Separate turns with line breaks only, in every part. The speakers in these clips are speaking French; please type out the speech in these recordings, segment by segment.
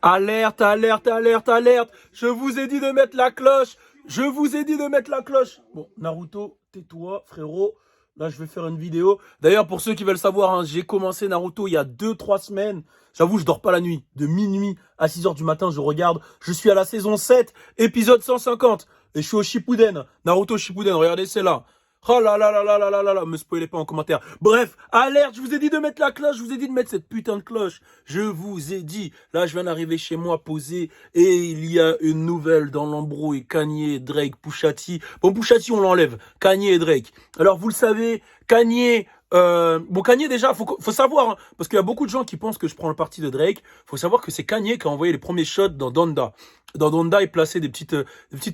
Alerte, alerte, alerte, alerte. Je vous ai dit de mettre la cloche. Je vous ai dit de mettre la cloche. Bon, Naruto, tais-toi, frérot. Là, je vais faire une vidéo. D'ailleurs, pour ceux qui veulent savoir, hein, j'ai commencé Naruto il y a 2-3 semaines. J'avoue, je dors pas la nuit. De minuit à 6 h du matin, je regarde. Je suis à la saison 7, épisode 150. Et je suis au Shippuden. Naruto Shippuden, regardez, c'est là. Oh là là là là là là là là, me spoilez pas en commentaire. Bref, alerte, je vous ai dit de mettre la cloche, je vous ai dit de mettre cette putain de cloche. Je vous ai dit. Là, je viens d'arriver chez moi posé et il y a une nouvelle dans l'embrouille. Kanye, Drake, Pusha T. Bon, Pusha T, on l'enlève. Kanye et Drake. Alors, vous le savez, Kanye... bon, Kanye, déjà, faut savoir, hein, parce qu'il y a beaucoup de gens qui pensent que je prends le parti de Drake. Faut savoir que c'est Kanye qui a envoyé les premiers shots dans Donda. Dans Donda, il plaçait des petites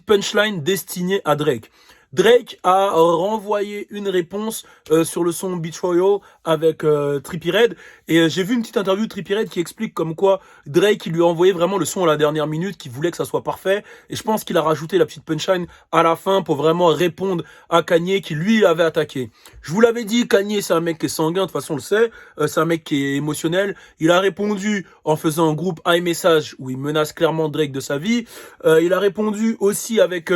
punchlines destinées à Drake. Drake a renvoyé une réponse sur le son Beach Royal avec Trippie Redd. Et j'ai vu une petite interview de Trippie Redd qui explique comme quoi Drake il lui a envoyé vraiment le son à la dernière minute, qui voulait que ça soit parfait. Et je pense qu'il a rajouté la petite punchline à la fin pour vraiment répondre à Kanye qui lui avait attaqué. Je vous l'avais dit, Kanye c'est un mec qui est sanguin, de toute façon on le sait. C'est un mec qui est émotionnel. Il a répondu en faisant un groupe iMessage où il menace clairement Drake de sa vie. Il a répondu aussi avec...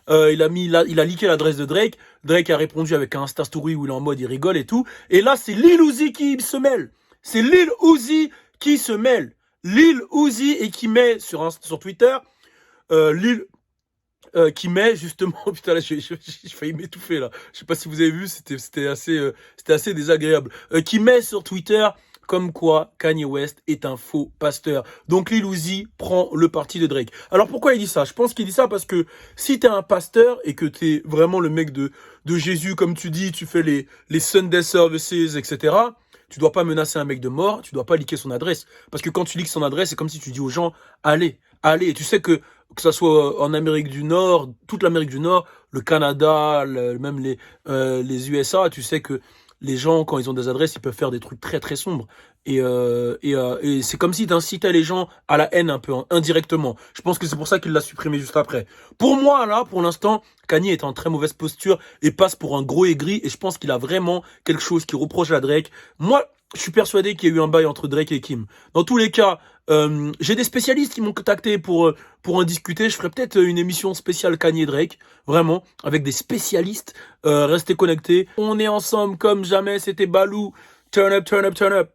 il a leaké l'adresse de Drake. Drake a répondu avec un Insta Story où il est en mode il rigole et tout. Et là, c'est Lil Uzi qui se mêle. C'est Lil Uzi qui se mêle. Lil Uzi et qui met sur Twitter, qui met justement, putain là, j'ai failli m'étouffer là. Je sais pas si vous avez vu, c'était assez désagréable. Qui met sur Twitter comme quoi Kanye West est un faux pasteur. Donc Lil Uzi prend le parti de Drake. Alors pourquoi il dit ça? Je pense qu'il dit ça parce que si t'es un pasteur et que t'es vraiment le mec de Jésus, comme tu dis, tu fais les Sunday services, etc., tu dois pas menacer un mec de mort, tu dois pas leaker son adresse. Parce que quand tu leaks son adresse, c'est comme si tu dis aux gens, allez. Et tu sais que ça soit en Amérique du Nord, toute l'Amérique du Nord, le Canada, même les USA, tu sais que les gens, quand ils ont des adresses, ils peuvent faire des trucs très très sombres. Et c'est comme si t'incitais les gens à la haine un peu, hein, indirectement. Je pense que c'est pour ça qu'il l'a supprimé juste après. Pour moi, là, pour l'instant, Kanye est en très mauvaise posture et passe pour un gros aigri. Et je pense qu'il a vraiment quelque chose qui reproche à Drake. Moi, je suis persuadé qu'il y a eu un bail entre Drake et Kim. Dans tous les cas, j'ai des spécialistes qui m'ont contacté pour en discuter. Je ferai peut-être une émission spéciale Kanye Drake, vraiment, avec des spécialistes. Restez connectés. On est ensemble comme jamais, c'était Balou. Turn up, turn up, turn up.